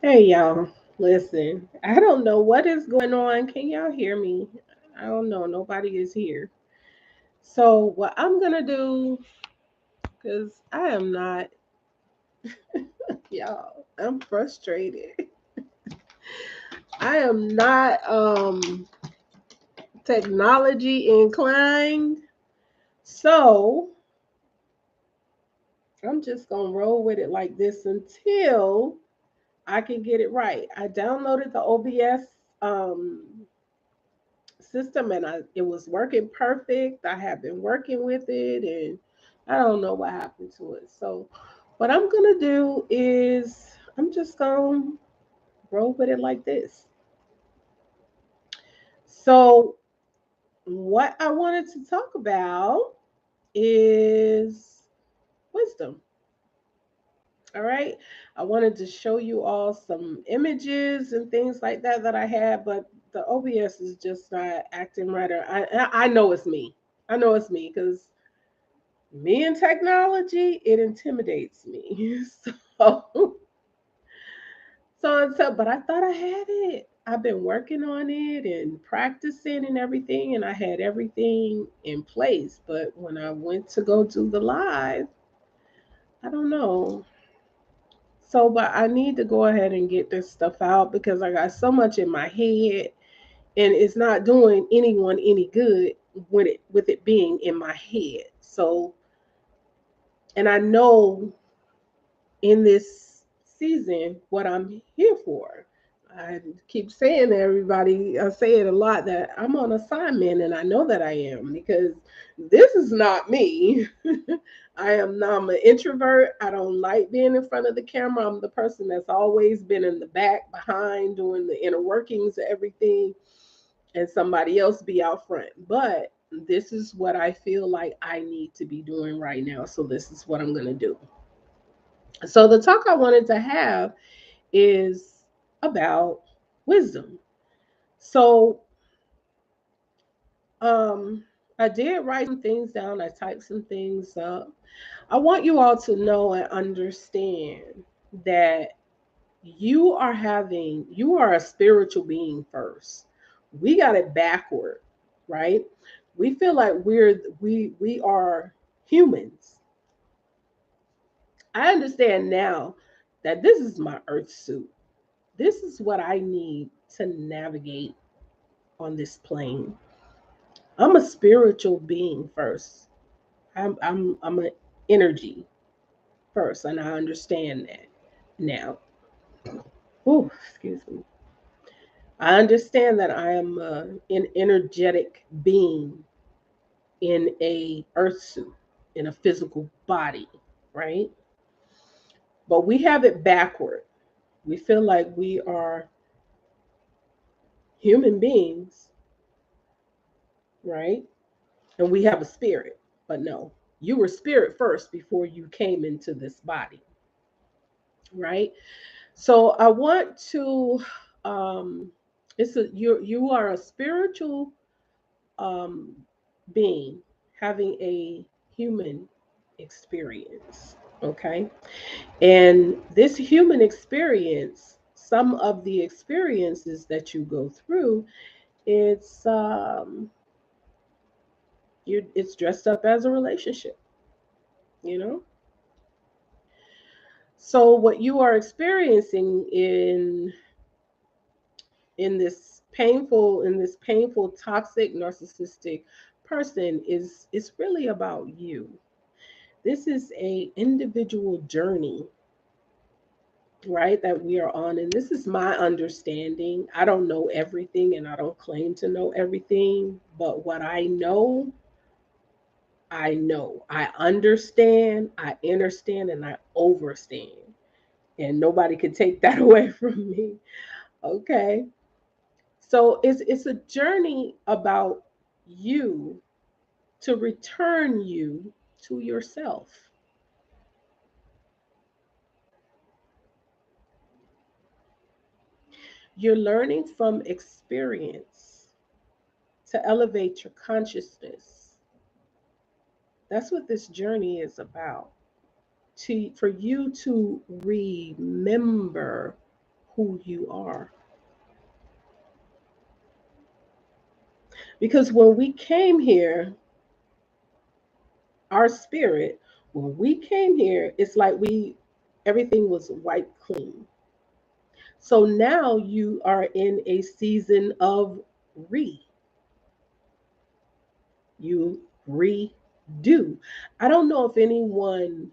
Hey y'all, listen, I don't know what is going on. Can y'all hear me? I don't know. Nobody is here. So, what I'm gonna do, because I am not, y'all, I'm frustrated. I am not technology inclined. So, I'm just gonna roll with it like this until I can get it right. I downloaded the OBS um system and it was working perfect. I have been working with it and I don't know what happened to it. So what I'm gonna do is I'm just gonna roll with it like this. So what I wanted to talk about is wisdom. All right. I wanted to show you all some images and things like that I had, but the OBS is just not acting right. Or I know it's me. I know it's me because me and technology, it intimidates me. So, but I thought I had it. I've been working on it and practicing and everything, and I had everything in place. But when I went to go do the live, I don't know. So, but I need to go ahead and get this stuff out because I got so much in my head, and it's not doing anyone any good with it being in my head. So, and I know in this season what I'm here for. I keep saying to everybody, I say it a lot that I'm on assignment and I know that I am because this is not me. I'm an introvert. I don't like being in front of the camera. I'm the person that's always been in the back behind doing the inner workings of everything and somebody else be out front. But this is what I feel like I need to be doing right now. So this is what I'm going to do. So the talk I wanted to have is about wisdom. So um I did write some things down, I typed some things up. I want you all to know and understand that you are a spiritual being first. We got it backward, right? We feel like we are humans. I understand now that this is my earth suit. This is what I need to navigate on this plane. I'm a spiritual being first. I'm an energy first, and I understand that now. Oh, excuse me. I understand that I am an energetic being in a earth suit, in a physical body, right? But we have it backward. We feel like we are human beings, right? And we have a spirit. But no, you were spirit first before you came into this body, right? So I want to um you are a spiritual um being having a human experience, okay? And this human experience, some of the experiences that you go through, it's it's dressed up as a relationship, you know? So what you are experiencing in this painful toxic narcissistic person is really about you. This is a individual journey, right, that we are on, and this is my understanding. I don't know everything and I don't claim to know everything, but what I know, I understand, I understand, and I overstand, and nobody can take that away from me. Okay. So it's a journey about you to return you to yourself. You're learning from experience to elevate your consciousness. That's what this journey is about. For you to remember who you are. Because when we came here, our spirit, when we came here, it's like everything was wiped clean. So now you are in a season of re. You redo. I don't know if anyone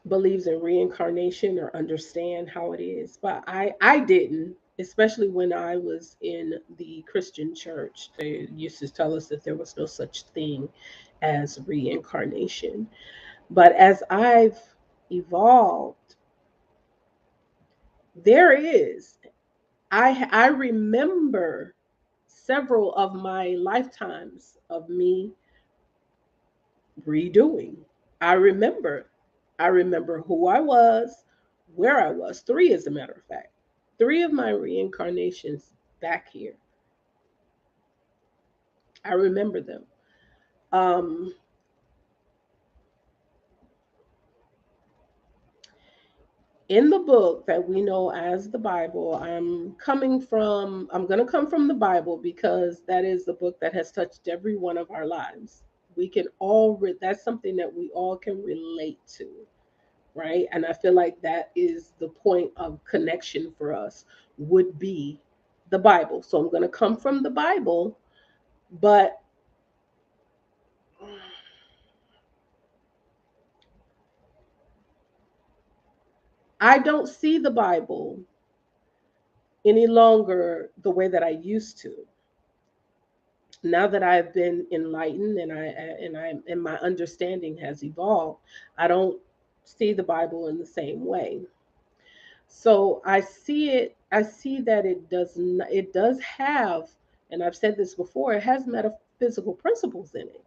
believes in reincarnation or understand how it is, but I didn't, especially when I was in the Christian church. They used to tell us that there was no such thing as reincarnation. But as I've evolved, there is. I remember several of my lifetimes of me redoing. I remember. I remember who I was, where I was. Three, as a matter of fact. Three of my reincarnations back here. I remember them. Um, in the book that we know as the Bible, I'm going to come from the Bible because that is the book that has touched every one of our lives. We can all, that's something that we all can relate to, right? And I feel like that is the point of connection for us, would be the Bible. So I'm going to come from the Bible, but I don't see the Bible any longer the way that I used to. Now that I've been enlightened and my understanding has evolved, I don't see the Bible in the same way. So I see that it does have, and I've said this before, it has metaphysical principles in it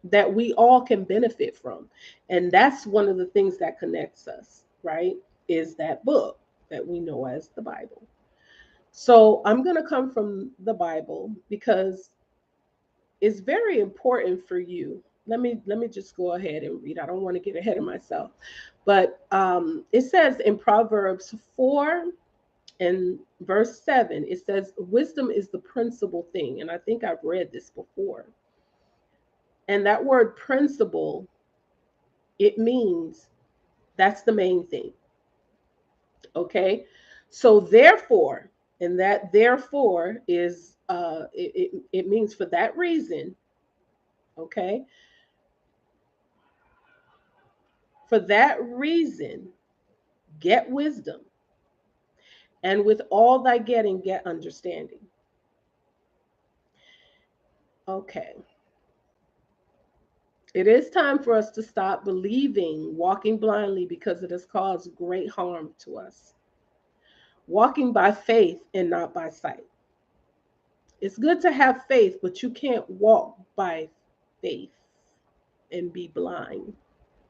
that we all can benefit from. And that's one of the things that connects us, right? Is that book that we know as the Bible. So I'm going to come from the Bible because it's very important for you. Let me just go ahead and read. I don't want to get ahead of myself. But it says in Proverbs 4 and verse 7, it says, wisdom is the principal thing. And I think I've read this before. And that word principle, it means that's the main thing. Okay. So therefore, and that therefore is it means for that reason, okay? For that reason, get wisdom, and with all thy getting, get understanding. Okay. It is time for us to stop believing, walking blindly because it has caused great harm to us. Walking by faith and not by sight. It's good to have faith, but you can't walk by faith and be blind,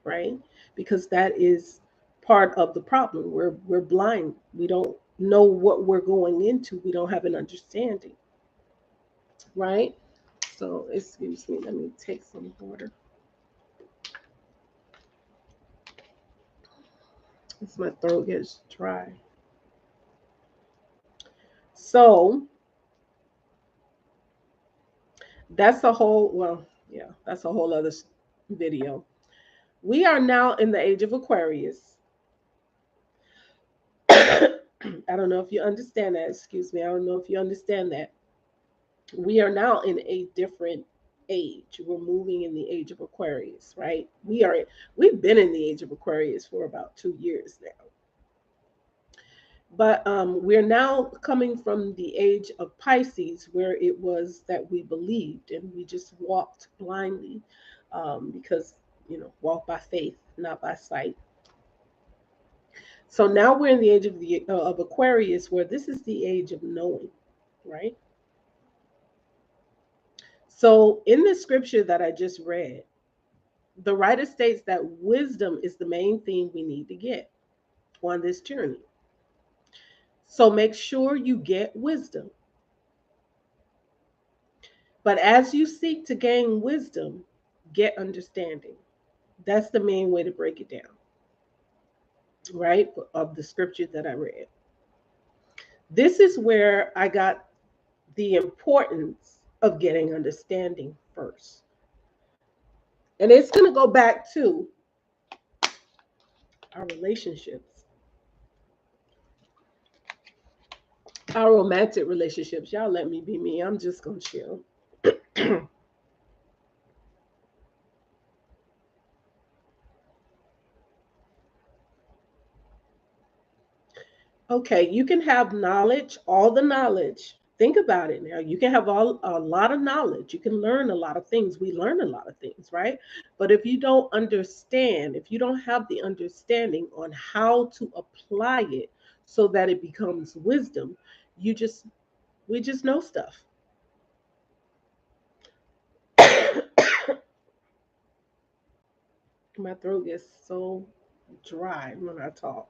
right? Because that is part of the problem. We're blind. We don't know what we're going into. We don't have an understanding, right? So, excuse me, let me take some water. As my throat gets dry. So, that's a whole, well, yeah, that's a whole other video. We are now in the age of Aquarius. I don't know if you understand that. Excuse me. I don't know if you understand that. We are now in a different age. We're moving in the age of Aquarius, right? We've been in the age of Aquarius for about 2 years now. But we're now coming from the age of Pisces, where it was that we believed and we just walked blindly, because walk by faith, not by sight. So now we're in the age of Aquarius, where this is the age of knowing, right? So in the scripture that I just read, the writer states that wisdom is the main thing we need to get on this journey. So make sure you get wisdom. But as you seek to gain wisdom, get understanding. That's the main way to break it down. right, of the scripture that I read. This is where I got the importance of getting understanding first. And it's going to go back to our relationships, our romantic relationships. Y'all let me be me. I'm just going to chill. Okay, you can have knowledge, all the knowledge. Think about it now. You can have a lot of knowledge. You can learn a lot of things. We learn a lot of things, right? But if you don't understand, if you don't have the understanding on how to apply it so that it becomes wisdom, you just we just know stuff. My throat gets so dry when I talk.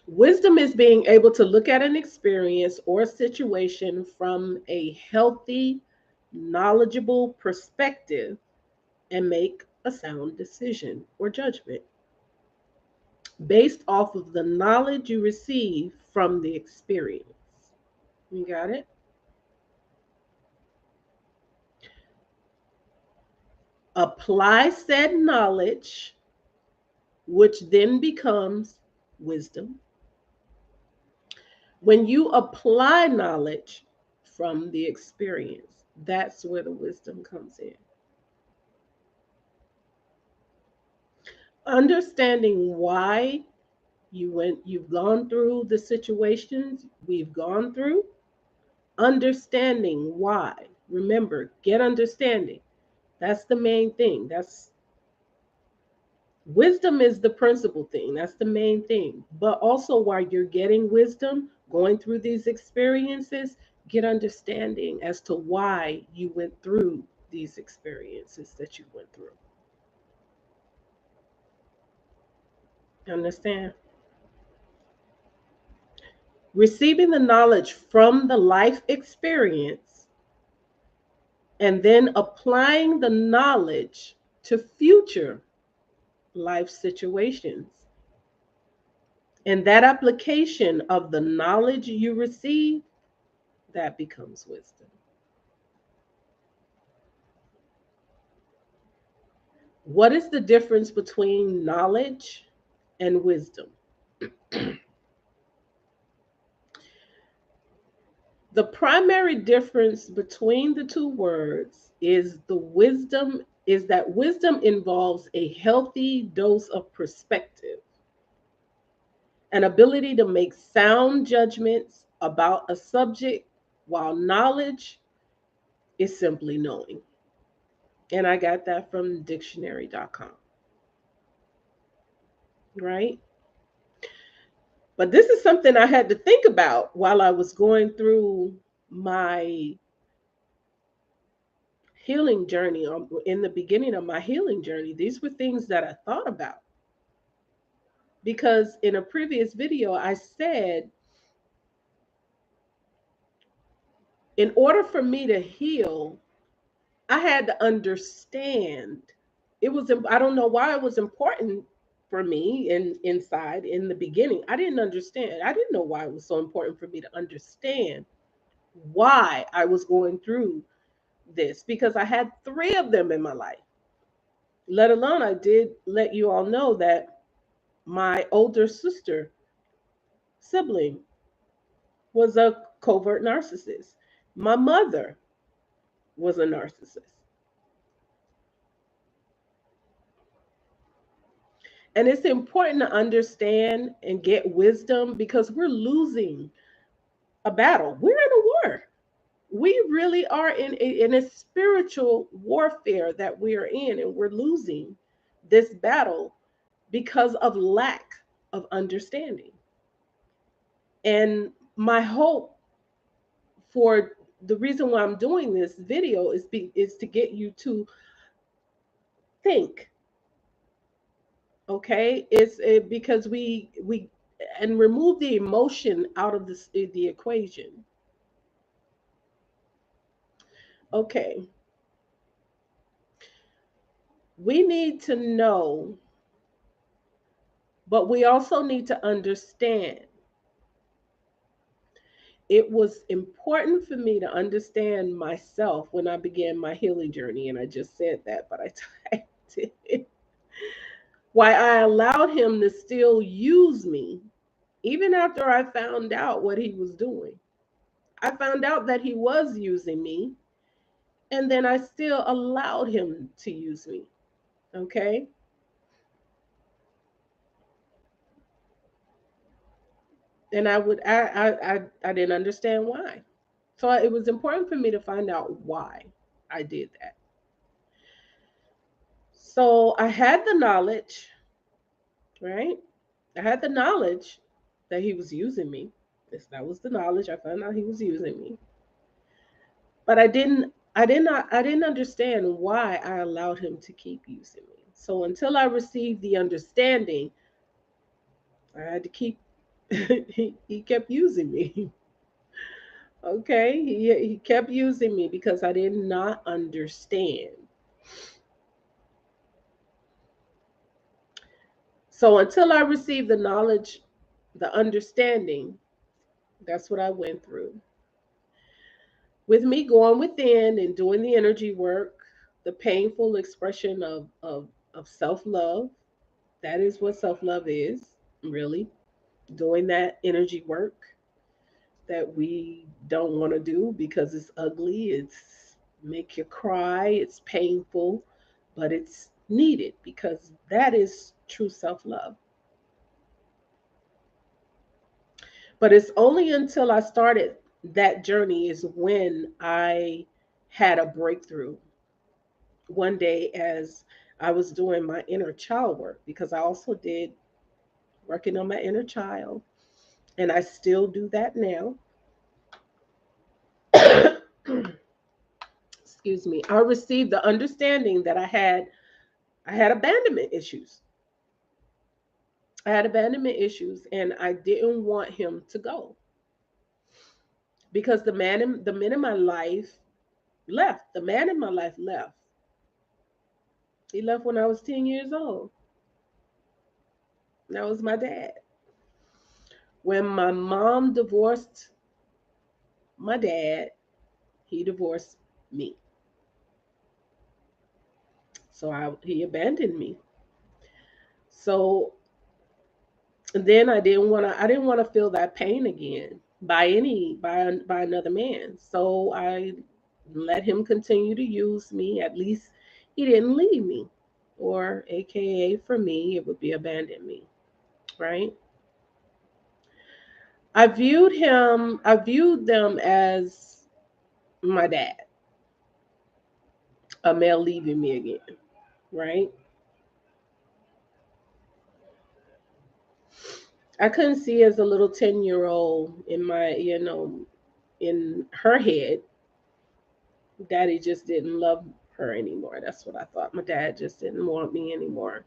Wisdom is being able to look at an experience or situation from a healthy, knowledgeable perspective and make a sound decision or judgment based off of the knowledge you receive from the experience. You got it? Apply said knowledge, which then becomes wisdom. When you apply knowledge from the experience, that's where the wisdom comes in. Understanding why you've gone through the situations we've gone through, understanding why. Remember, get understanding. That's the main thing. That's wisdom is the principal thing. That's the main thing. But also while you're getting wisdom, going through these experiences, get understanding as to why you went through these experiences that you went through. Understand? Receiving the knowledge from the life experience and then applying the knowledge to future life situations. And that application of the knowledge you receive, that becomes wisdom. What is the difference between knowledge and wisdom? The primary difference between the two words is the wisdom is that wisdom involves a healthy dose of perspective, an ability to make sound judgments about a subject, while knowledge is simply knowing. And I got that from dictionary.com, right? But this is something I had to think about while I was going through my healing journey, in the beginning of my healing journey. These were things that I thought about because in a previous video, I said, in order for me to heal, I had to understand. It was, I don't know why it was important for me inside in the beginning. I didn't understand. I didn't know why it was so important for me to understand why I was going through this because I had three of them in my life. Let alone, I did let you all know that my older sister sibling was a covert narcissist. My mother was a narcissist. And it's important to understand and get wisdom because we're losing a battle. We're in a war. We really are in a spiritual warfare that we are in, and we're losing this battle because of lack of understanding. And my hope for the reason why I'm doing this video is to get you to think. Okay, because we and remove the emotion out of the equation. Okay, We need to know, but we also need to understand. It was important for me to understand myself when I began my healing journey, and I just said that, but I typed it. Why I allowed him to still use me even after I found out what he was doing. I found out that he was using me, and then I still allowed him to use me. Okay? And I didn't understand why. So it was important for me to find out why I did that. So I had the knowledge, right? I had the knowledge that he was using me. Yes, that was the knowledge. I found out he was using me. But I didn't understand why I allowed him to keep using me. So until I received the understanding, I had to keep he kept using me. Okay? He kept using me because I did not understand. So until I received the knowledge, the understanding, that's what I went through. With me going within and doing the energy work, the painful expression of self love, that is what self love is, really. Doing that energy work that we don't want to do because it's ugly, it's make you cry, it's painful, but it's needed because that is true self love. But it's only until I started that journey is when I had a breakthrough one day as I was doing my inner child work, because I also did working on my inner child, and I still do that now. Excuse me. I received the understanding that I had abandonment issues. I had abandonment issues, and I didn't want him to go because the men in my life left. The man in my life left. He left when I was 10 years old. That was my dad. When my mom divorced my dad, he divorced me. So he abandoned me. So then I didn't want to feel that pain again by another man. So I let him continue to use me. At least he didn't leave me, or AKA for me, it would be abandon me, right? I viewed them as my dad, a male leaving me again, right? I couldn't see as a little 10-year-old in in her head, daddy just didn't love her anymore. That's what I thought. My dad just didn't want me anymore.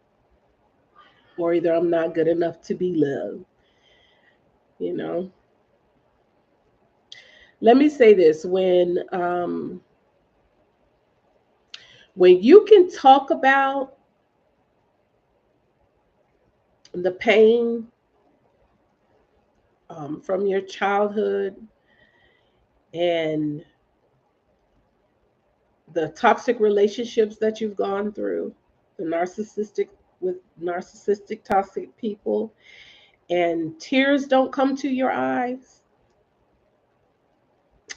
Or either I'm not good enough to be loved, you know. Let me say this, when you can talk about the pain from your childhood and the toxic relationships that you've gone through, the narcissistic toxic people, and tears don't come to your eyes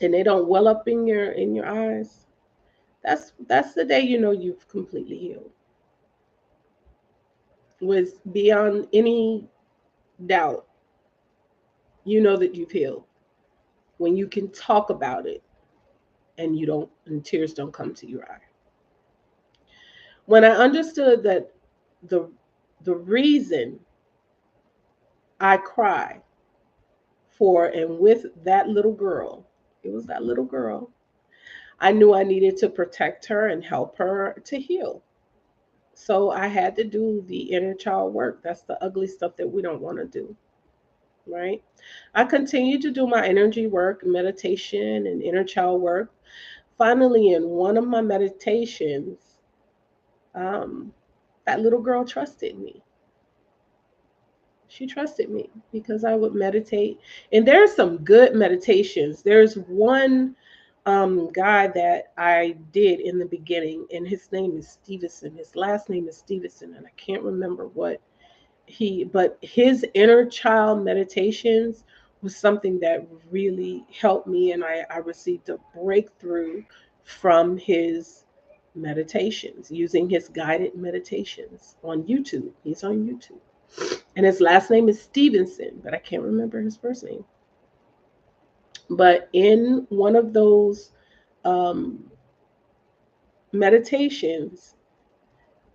and they don't well up in your eyes, that's the day you know you've completely healed. With beyond any doubt, you know that you've healed when you can talk about it and you don't and tears don't come to your eye. When I understood that the the reason I cry for and with that little girl, it was that little girl, I knew I needed to protect her and help her to heal. So I had to do the inner child work. That's the ugly stuff that we don't want to do, right? I continued to do my energy work, meditation, and inner child work. Finally, in one of my meditations, um, that little girl trusted me. She trusted me because I would meditate. And there are some good meditations. There's one guy that I did in the beginning, and his name is Stevenson. His last name is Stevenson, and I can't remember what but his inner child meditations was something that really helped me, and I received a breakthrough from his meditations, using his guided meditations on YouTube. He's on YouTube. And his last name is Stevenson, but I can't remember his first name. But in one of those um, meditations,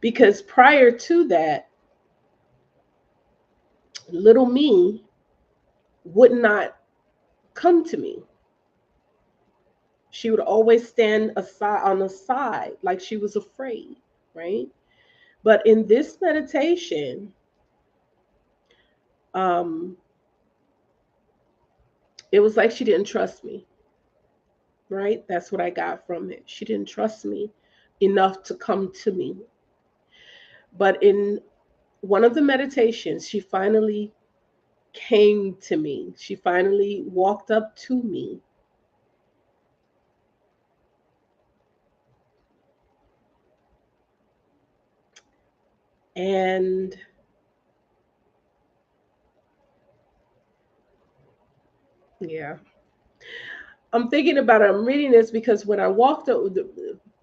because prior to that, little me would not come to me. She would always stand aside on the side like she was afraid, right? But in this meditation, um, it was like she didn't trust me, right? That's what I got from it. She didn't trust me enough to come to me. But in one of the meditations, she finally came to me. She finally walked up to me. And yeah, I'm thinking about it. I'm reading this because when I walked up,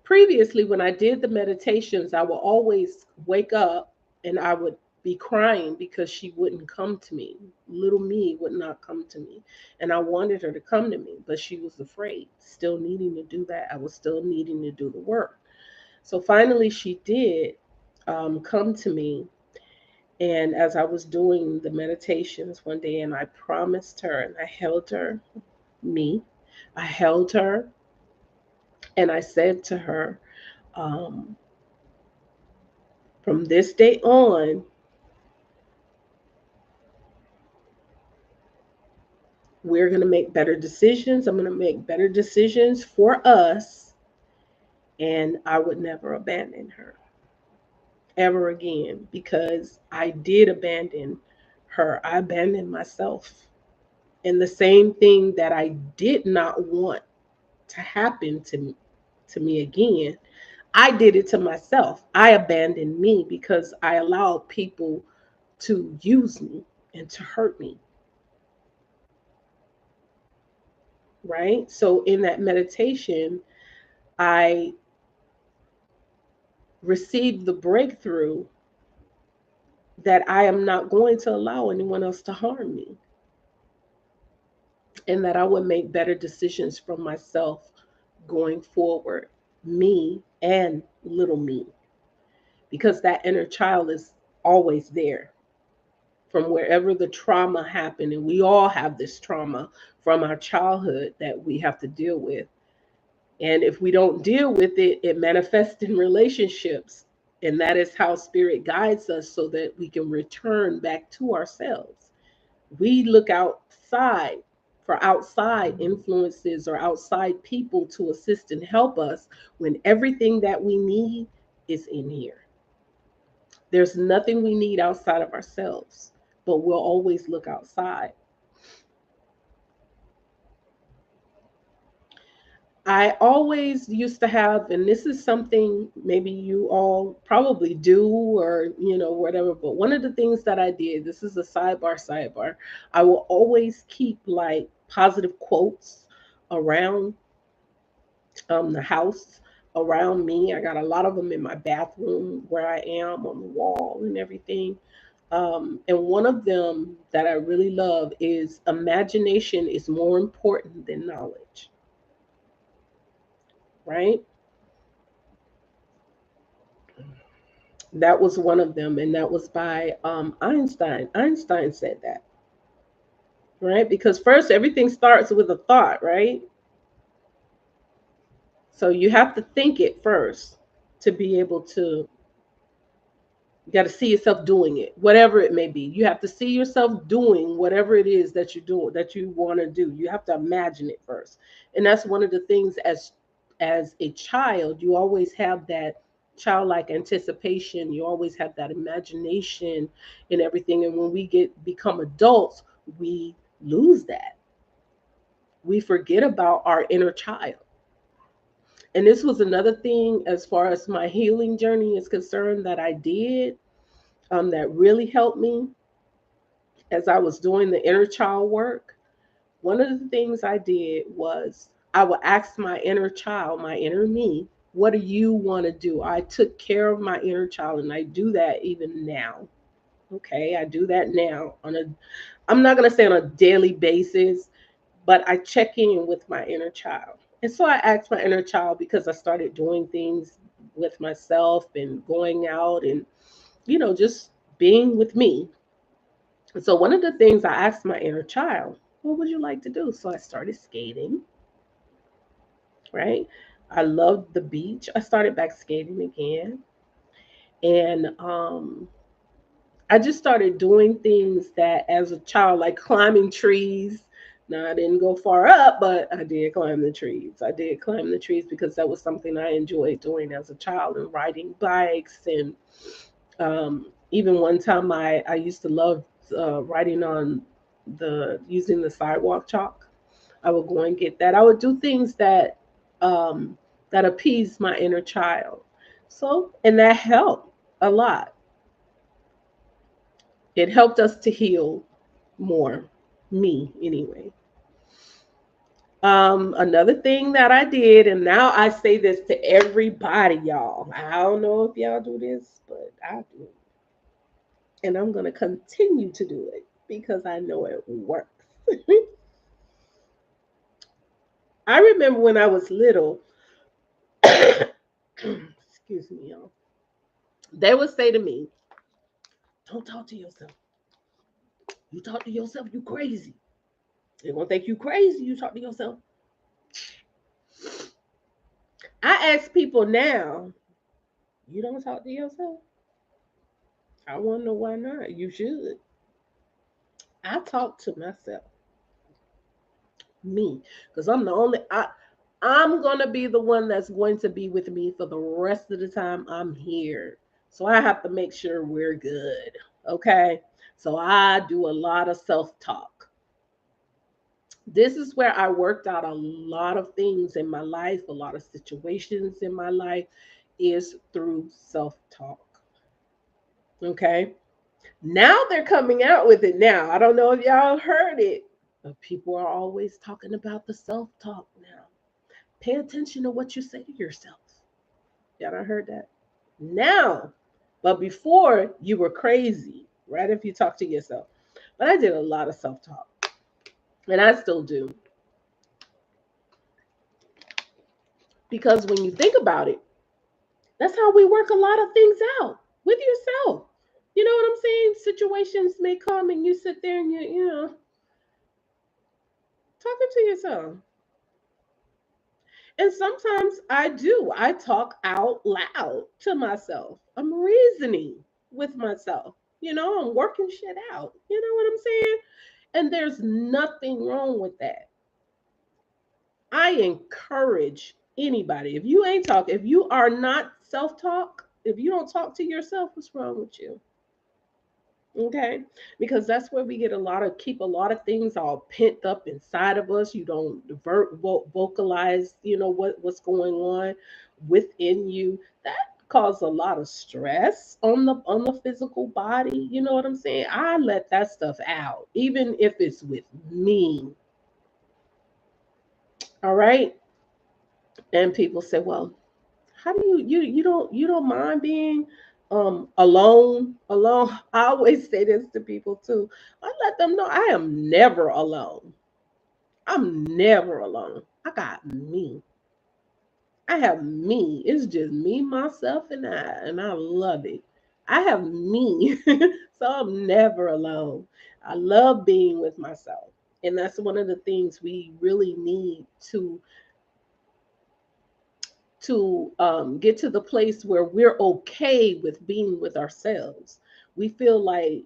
previously, when I did the meditations, I would always wake up and I would be crying because she wouldn't come to me. Little me would not come to me. And I wanted her to come to me, but she was afraid, still needing to do that. I was still needing to do the work. So finally, she did come to me. And as I was doing the meditations one day, and I promised her and I held her, me, I held her and I said to her, um, from this day on, we're going to make better decisions. I'm going to make better decisions for us. And I would never abandon her ever again because I did abandon her. I abandoned myself. And the same thing that I did not want to happen to me again, I did it to myself. I abandoned me because I allowed people to use me and to hurt me. Right? So in that meditation, I received the breakthrough that I am not going to allow anyone else to harm me and that I would make better decisions for myself going forward, me and little me, because that inner child is always there from wherever the trauma happened. And we all have this trauma from our childhood that we have to deal with. And if we don't deal with it, it manifests in relationships. And that is how spirit guides us so that we can return back to ourselves. We look outside for outside influences or outside people to assist and help us when everything that we need is in here. There's nothing we need outside of ourselves, but we'll always look outside. I always used to have, and this is something maybe you all probably do or, whatever, but one of the things that I did, this is a sidebar, I will always keep like positive quotes around the house, around me. I got a lot of them in my bathroom where I am on the wall and everything. And one of them that I really love is imagination is more important than knowledge, right? That was one of them, and that was by Einstein. Einstein said that, right? Because first, everything starts with a thought, right? So you have to think it first to be able to. You got to see yourself doing it, whatever it may be. You have to see yourself doing whatever it is that you're doing, that you want to do. You have to imagine it first, and that's one of the things as a child, you always have that childlike anticipation. You always have that imagination and everything. And when we become adults, we lose that. We forget about our inner child. And this was another thing as far as my healing journey is concerned that I did, that really helped me as I was doing the inner child work. One of the things I did was I would ask my inner child, my inner me, what do you want to do? I took care of my inner child, and I do that even now. Okay, I do that now I'm not going to say on a daily basis, but I check in with my inner child. And so I asked my inner child because I started doing things with myself and going out and, just being with me. And so one of the things I asked my inner child, what would you like to do? So I started skating, right? I loved the beach. I started back skating again. And I just started doing things that as a child, like climbing trees. Now, I didn't go far up, but I did climb the trees. I did climb the trees because that was something I enjoyed doing as a child, and riding bikes. And even one time I used to love riding on using the sidewalk chalk. I would go and get that. I would do things that appease my inner child. So, and that helped a lot. It helped us to heal more, me anyway. Another thing that I did, and now I say this to everybody, y'all. I don't know if y'all do this, but I do. And I'm going to continue to do it because I know it works. I remember when I was little, excuse me, y'all, they would say to me, don't talk to yourself. You talk to yourself, you crazy. They're going to think you crazy. You talk to yourself. I ask people now, you don't talk to yourself? I want to know why not. You should. I talk to myself, me, because I'm gonna be the one that's going to be with me for the rest of the time I'm here. So I have to make sure we're good. Okay. So I do a lot of self-talk. This is where I worked out a lot of things in my life, a lot of situations in my life is through self-talk. Okay. Now they're coming out with it now. I don't know if y'all heard it, but people are always talking about the self talk now. Pay attention to what you say to yourself. Y'all not heard that? Now, but before you were crazy, right? If you talk to yourself. But I did a lot of self talk, and I still do. Because when you think about it, that's how we work a lot of things out with yourself. You know what I'm saying? Situations may come and you sit there and you talking to yourself. And sometimes I do. I talk out loud to myself. I'm reasoning with myself. I'm working shit out. You know what I'm saying? And there's nothing wrong with that. I encourage anybody. If you are not self talk, if you don't talk to yourself, what's wrong with you? Okay, because that's where we keep a lot of things all pent up inside of us. You don't vocalize, what's going on within you. That causes a lot of stress on the physical body. You know what I'm saying? I let that stuff out, even if it's with me. All right, and people say, well, how do you don't mind being alone. I always say this to people too. I let them know I am never alone. I'm never alone. I got me. I have me. It's just me, myself, and I love it. I have me. So I'm never alone. I love being with myself. And that's one of the things we really need to get to the place where we're okay with being with ourselves. We feel like,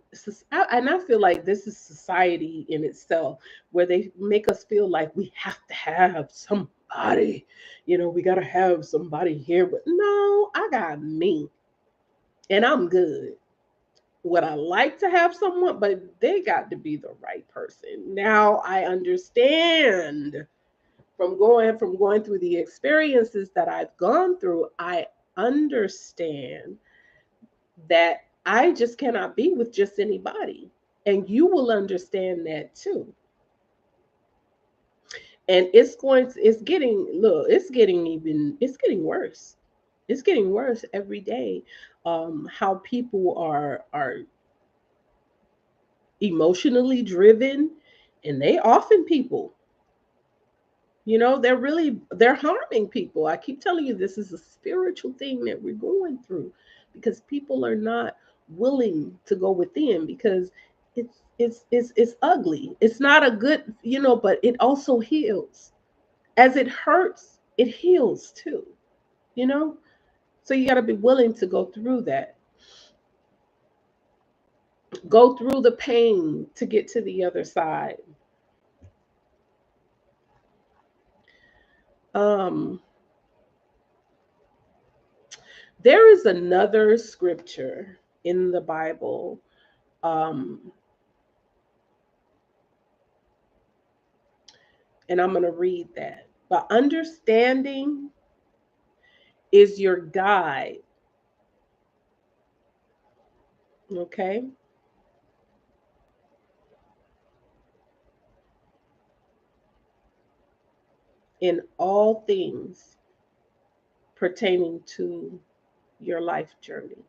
and I feel like this is society in itself, where they make us feel like we have to have somebody, we got to have somebody here. But no, I got me and I'm good. Would I like to have someone, but they got to be the right person. Now I understand from going through the experiences that I've gone through, I understand that I just cannot be with just anybody. And you will understand that too. And it's getting, look, it's getting worse. It's getting worse every day. How people are emotionally driven, and they often people, they're harming people. I keep telling you, this is a spiritual thing that we're going through, because people are not willing to go within, because it's ugly. It's not a good, but it also heals. As it hurts, it heals too, you know so you got to be willing to go through that, go through the pain to get to the other side. um there is another scripture in the Bible, um and I'm going to read that. But understanding is your guide, okay, in all things pertaining to your life journey,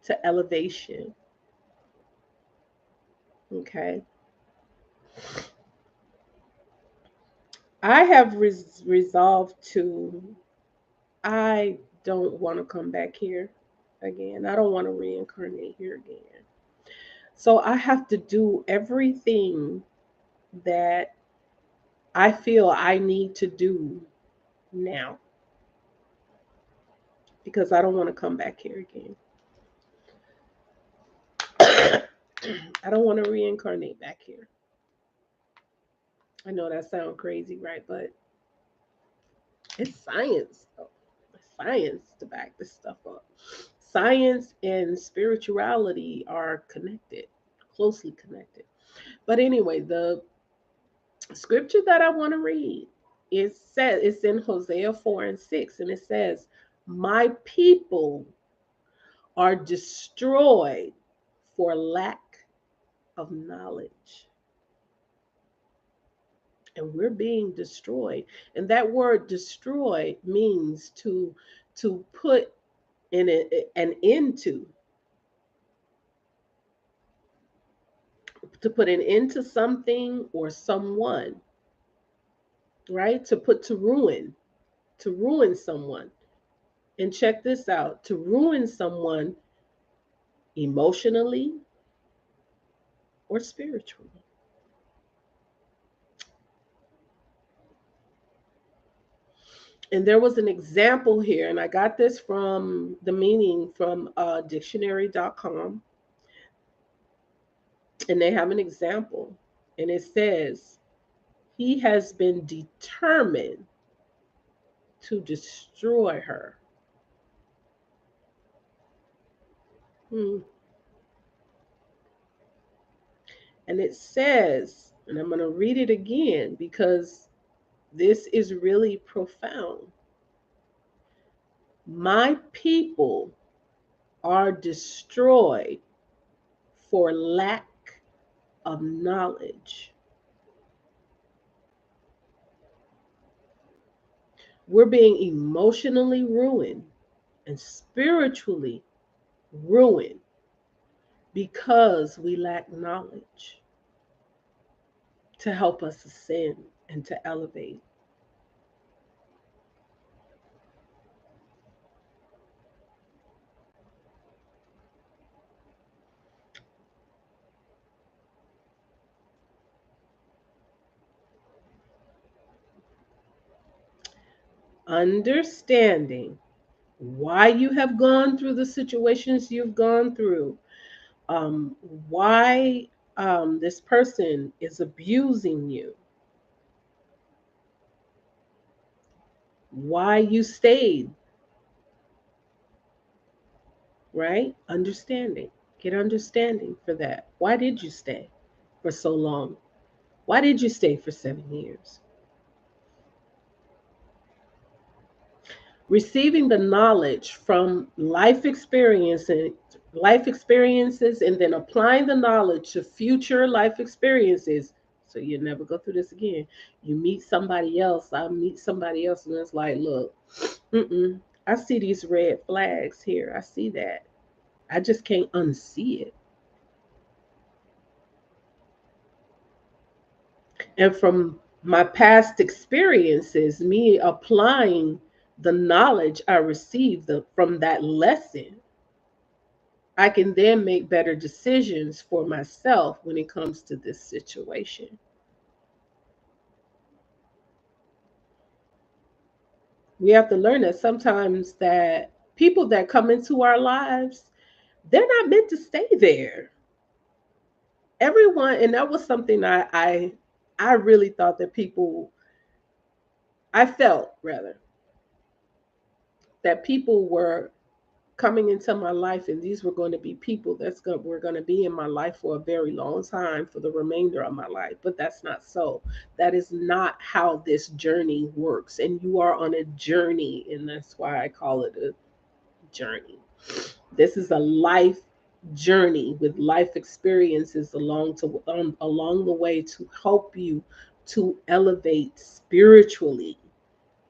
to elevation, okay. I have resolved to, I don't want to come back here again. I don't want to reincarnate here again. So I have to do everything that I feel I need to do now, because I don't want to come back here again. I don't want to reincarnate back here. I know that sounds crazy, right? But it's science. It's science to back this stuff up. Science and spirituality are connected, closely connected. But anyway, the scripture that I want to read, it's in Hosea 4:6, and it says, "My people are destroyed for lack of knowledge." And we're being destroyed. And that word destroy means to put in an end to put an end to something or someone, right? To ruin someone. And check this out, to ruin someone emotionally or spiritually. And there was an example here, and I got this from the meaning from dictionary.com, and they have an example, and it says, "He has been determined to destroy her." Hmm. And it says, and I'm going to read it again because this is really profound. "My people are destroyed for lack of knowledge." We're being emotionally ruined and spiritually ruined because we lack knowledge to help us ascend and to elevate. Understanding why you have gone through the situations you've gone through, um, why this person is abusing you, why you stayed, right? Understanding. Get understanding for that. Why did you stay for so long? Why did you stay for 7 years? Receiving the knowledge from life experiences, and then applying the knowledge to future life experiences. So you never go through this again. You meet somebody else, I meet somebody else, and it's like, look, I see these red flags here. I see that. I just can't unsee it. And from my past experiences, me applying the knowledge I received from that lesson, I can then make better decisions for myself when it comes to this situation. We have to learn that sometimes that people that come into our lives, they're not meant to stay there. Everyone, and that was something I really thought that people, I felt rather that people were coming into my life, and these were going to be people were going to be in my life for a very long time, for the remainder of my life. But that's not so. That is not how this journey works, and you are on a journey, and that's why I call it a journey. This is a life journey with life experiences along the way to help you to elevate spiritually,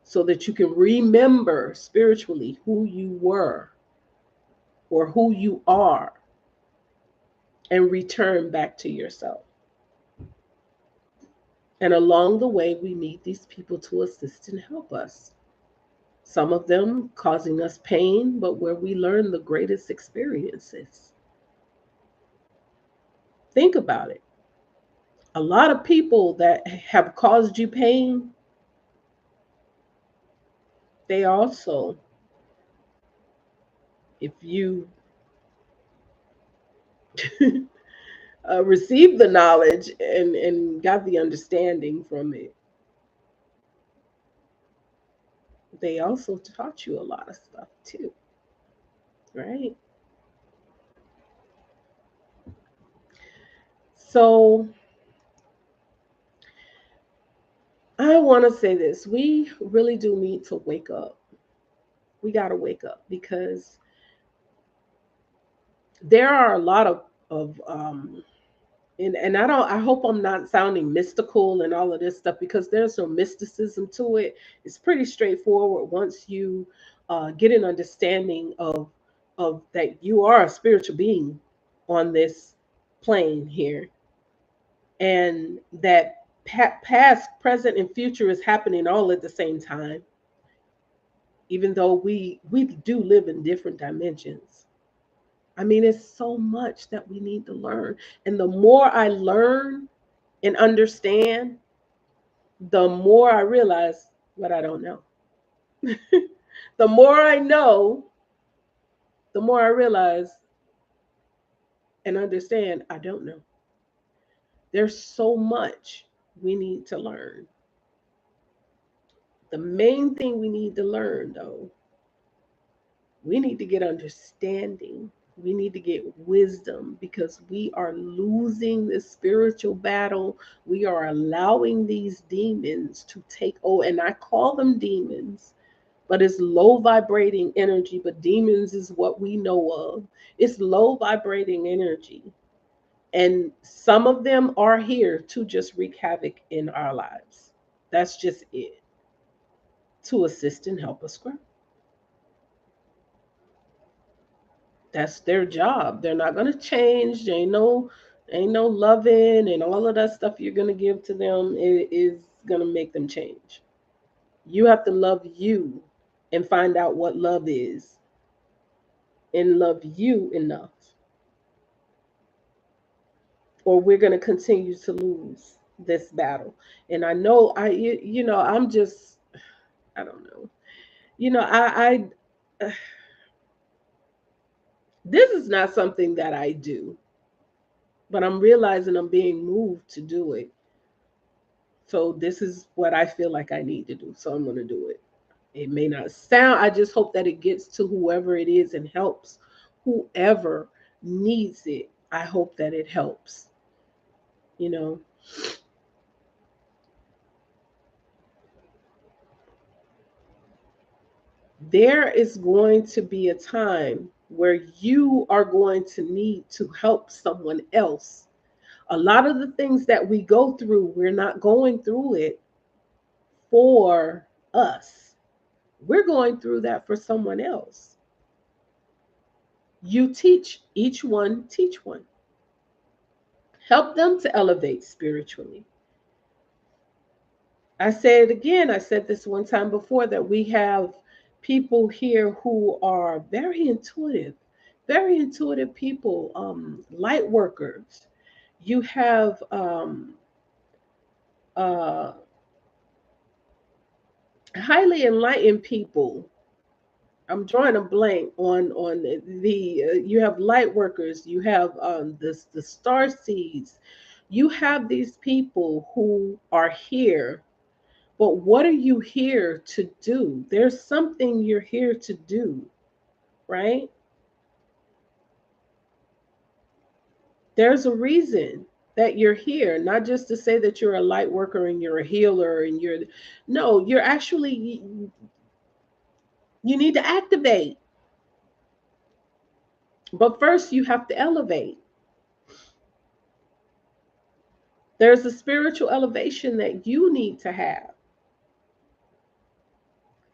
so that you can remember spiritually who you were or who you are, and return back to yourself. And along the way, we meet these people to assist and help us. Some of them causing us pain, but where we learn the greatest experiences. Think about it. A lot of people that have caused you pain, they also, if you received the knowledge and got the understanding from it, they also taught you a lot of stuff too, right? So I want to say this. We really do need to wake up. We got to wake up, because there are a lot of and I hope I'm not sounding mystical and all of this stuff, because there's no mysticism to it. It's pretty straightforward once you get an understanding of that you are a spiritual being on this plane here, and that past, present, and future is happening all at the same time, even though we do live in different dimensions. I mean, it's so much that we need to learn. And the more I learn and understand, the more I realize what I don't know. The more I know, the more I realize and understand I don't know. There's so much we need to learn. The main thing we need to learn, though, we need to get understanding. We need to get wisdom, because we are losing this spiritual battle. We are allowing these demons to take over, and I call them demons, but it's low vibrating energy. But demons is what we know of. It's low vibrating energy. And some of them are here to just wreak havoc in our lives. That's just it, to assist and help us grow. That's their job. They're not going to change. There ain't no loving and all of that stuff you're going to give to them. It is going to make them change. You have to love you and find out what love is, and love you enough, or we're going to continue to lose this battle. And I know I'm just, I don't know. I this is not something that I do, but I'm realizing I'm being moved to do it. So this is what I feel like I need to do. So I'm going to do it. It may not sound, I just hope that it gets to whoever it is and helps whoever needs it. I hope that it helps, you know. There is going to be a time where you are going to need to help someone else. A lot of the things that we go through, we're not going through it for us. We're going through that for someone else. You teach each one, teach one. Help them to elevate spiritually. I say it again, I said this one time before, that we have people here who are very intuitive people, light workers. You have uh, highly enlightened people. I'm drawing a blank on you have light workers, you have the star seeds, you have these people who are here. But what are you here to do? There's something you're here to do, right? There's a reason that you're here, not just to say that you're a light worker and you're a healer and you're, no, you're actually, you need to activate. But first, you have to elevate. There's a spiritual elevation that you need to have.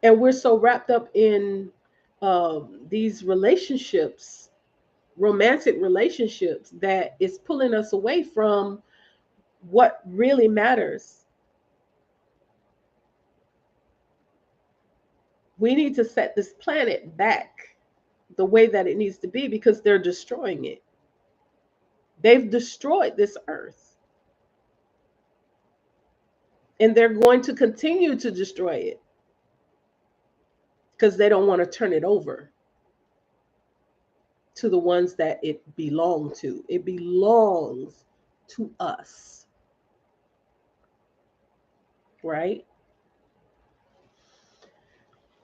And we're so wrapped up in these relationships, romantic relationships, that it's pulling us away from what really matters. We need to set this planet back the way that it needs to be, because they're destroying it. They've destroyed this earth, and they're going to continue to destroy it because they don't want to turn it over to the ones that it belongs to. It belongs to us, right?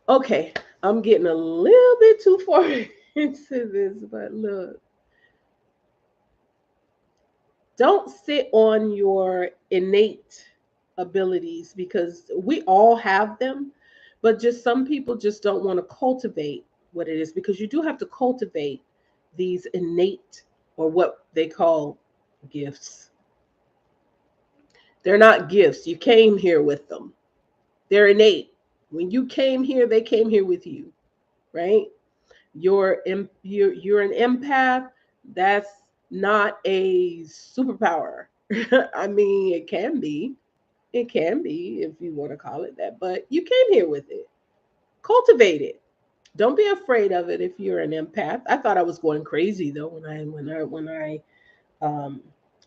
Okay, I'm getting a little bit too far into this, but look, don't sit on your innate abilities, because we all have them, but just some people just don't want to cultivate what it is, because you do have to cultivate these innate, or what they call, gifts. They're not gifts. You came here with them. They're innate. When you came here, they came here with you, right? You're an empath. That's not a superpower. I mean, it can be. It can be, if you want to call it that, but you came here with it. Cultivate it. Don't be afraid of it if you're an empath. I thought I was going crazy though um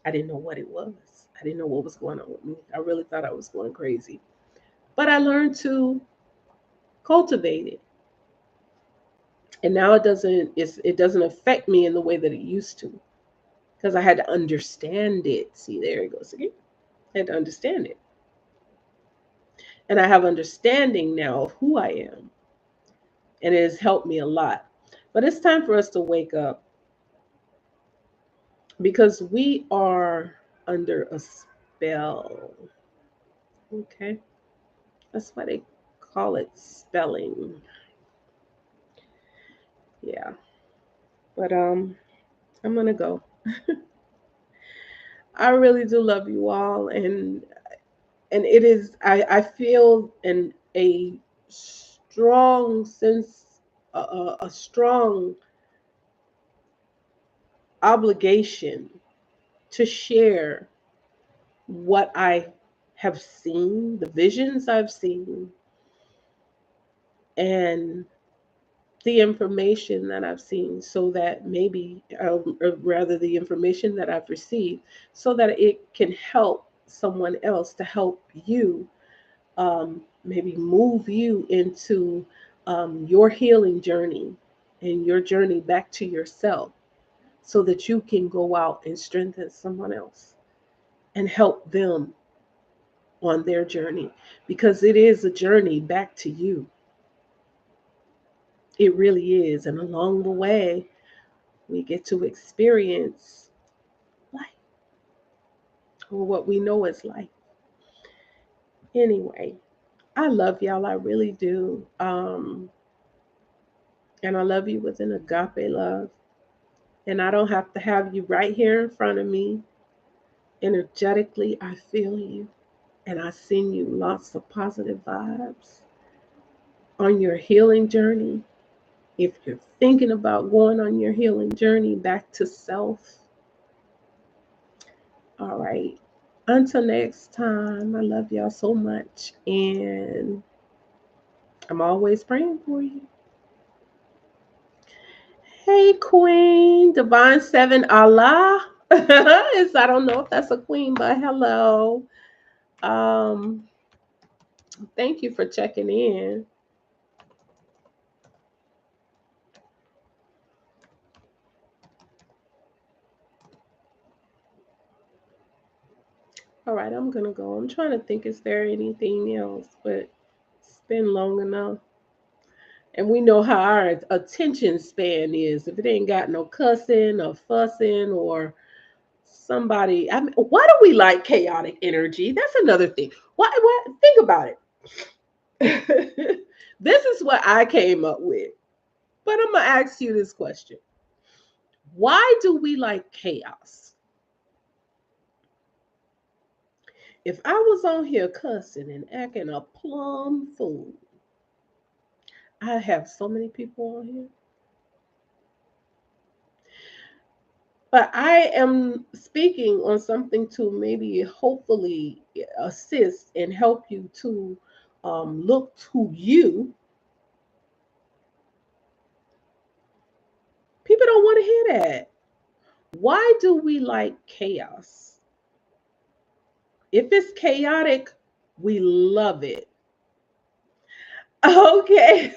I didn't know what it was. I didn't know what was going on with me. I really thought I was going crazy. But I learned to cultivate it. And now it doesn't affect me in the way that it used to, because I had to understand it. See, there it goes again. I had to understand it. And I have understanding now of who I am, and it has helped me a lot. But it's time for us to wake up, because we are under a spell. Okay, that's why they call it spelling. Yeah, but I'm gonna go. I really do love you all, and it is, I feel a strong sense, a strong obligation to share what I have seen, the visions I've seen, and the information that I've seen, so that maybe, or rather, the information that I've received, so that it can help someone else, to help you, maybe move you into your healing journey and your journey back to yourself, so that you can go out and strengthen someone else and help them on their journey, because it is a journey back to you. It really is. And along the way, we get to experience life, or what we know as life. Anyway, I love y'all. I really do. And I love you with an agape love. And I don't have to have you right here in front of me. Energetically, I feel you. And I send you lots of positive vibes on your healing journey. If you're thinking about going on your healing journey back to self, all right. Until next time, I love y'all so much. And I'm always praying for you. Hey, Queen, Divine Seven Allah. I don't know if that's a queen, but hello. Um, Thank you for checking in. All right, I'm gonna go. I'm trying to think, is there anything else? But it's been long enough. And we know how our attention span is. If it ain't got no cussing or fussing or somebody, I mean, why do we like chaotic energy? That's another thing. Why think about it. This is what I came up with. But I'm gonna ask you this question. Why do we like chaos? If I was on here cussing and acting a plum fool, I have so many people on here. But I am speaking on something to maybe hopefully assist and help you to look to you. People don't want to hear that. Why do we like chaos? If it's chaotic, we love it. Okay.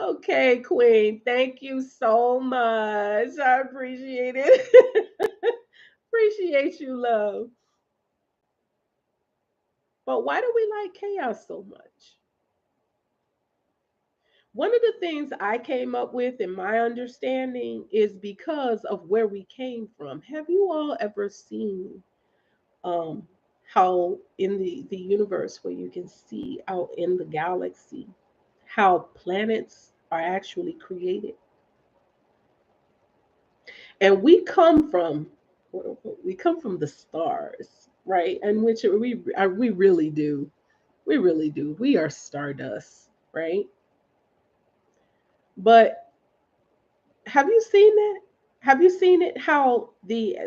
Okay, Queen. Thank you so much. I appreciate it. Appreciate you, love. But why do we like chaos so much? One of the things I came up with in my understanding is because of where we came from. Have you all ever seen um, how in the universe, where you can see out in the galaxy, how planets are actually created? And we come from the stars, right? And which we really do. We really do. We are stardust, right? But have you seen that? Have you seen it? How the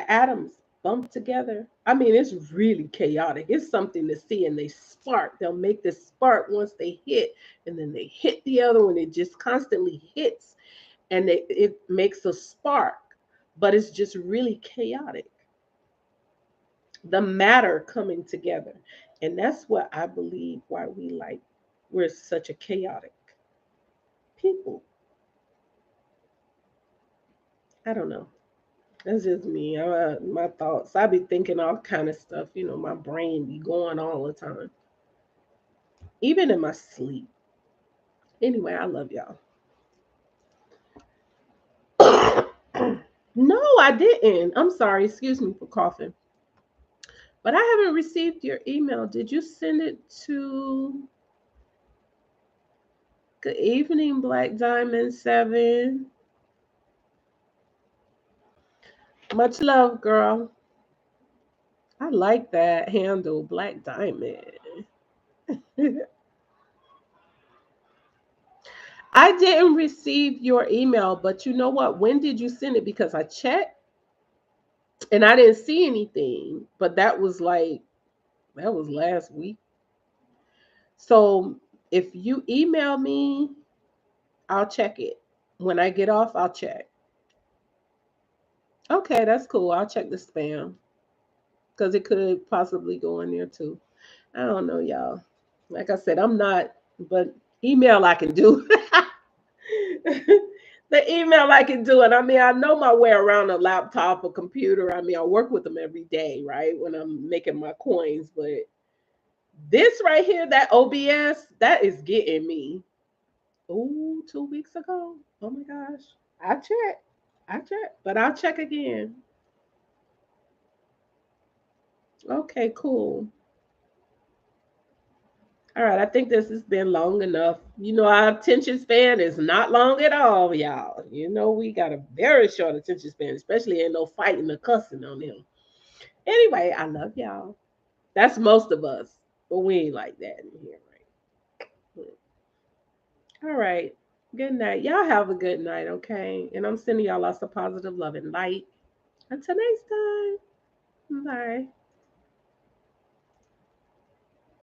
atoms bump together? I mean, it's really chaotic. It's something to see, and they spark. They'll make this spark once they hit, and then they hit the other one. It just constantly hits, and it makes a spark, but it's just really chaotic. The matter coming together, and that's what I believe why we're such a chaotic people. I don't know. That's just me. My thoughts. I be thinking all kind of stuff. My brain be going all the time, even in my sleep. Anyway, I love y'all. No, I didn't. I'm sorry. Excuse me for coughing. But I haven't received your email. Did you send it to Good Evening Black Diamond 7? Much love, girl. I like that handle, Black Diamond. I didn't receive your email, but you know what? When did you send it? Because I checked and I didn't see anything. But that was last week. So if you email me, I'll check it. When I get off, I'll check. Okay, that's cool. I'll check the spam because it could possibly go in there too. I don't know, y'all. Like I said, I'm not, but email I can do. The email I can do it. I mean, I know my way around a laptop or computer. I mean, I work with them every day, right? When I'm making my coins, but This right here, that OBS, that is getting me. Ooh, 2 weeks ago. Oh my gosh. I checked. I checked. But I'll check again. Okay, cool. All right, I think this has been long enough. Our attention span is not long at all, y'all. We got a very short attention span, especially ain't no fighting or cussing on them. Anyway, I love y'all. That's most of us, but we ain't like that in here, right? All right. Good night. Y'all have a good night, okay? And I'm sending y'all lots of positive love and light. Until next time. Bye.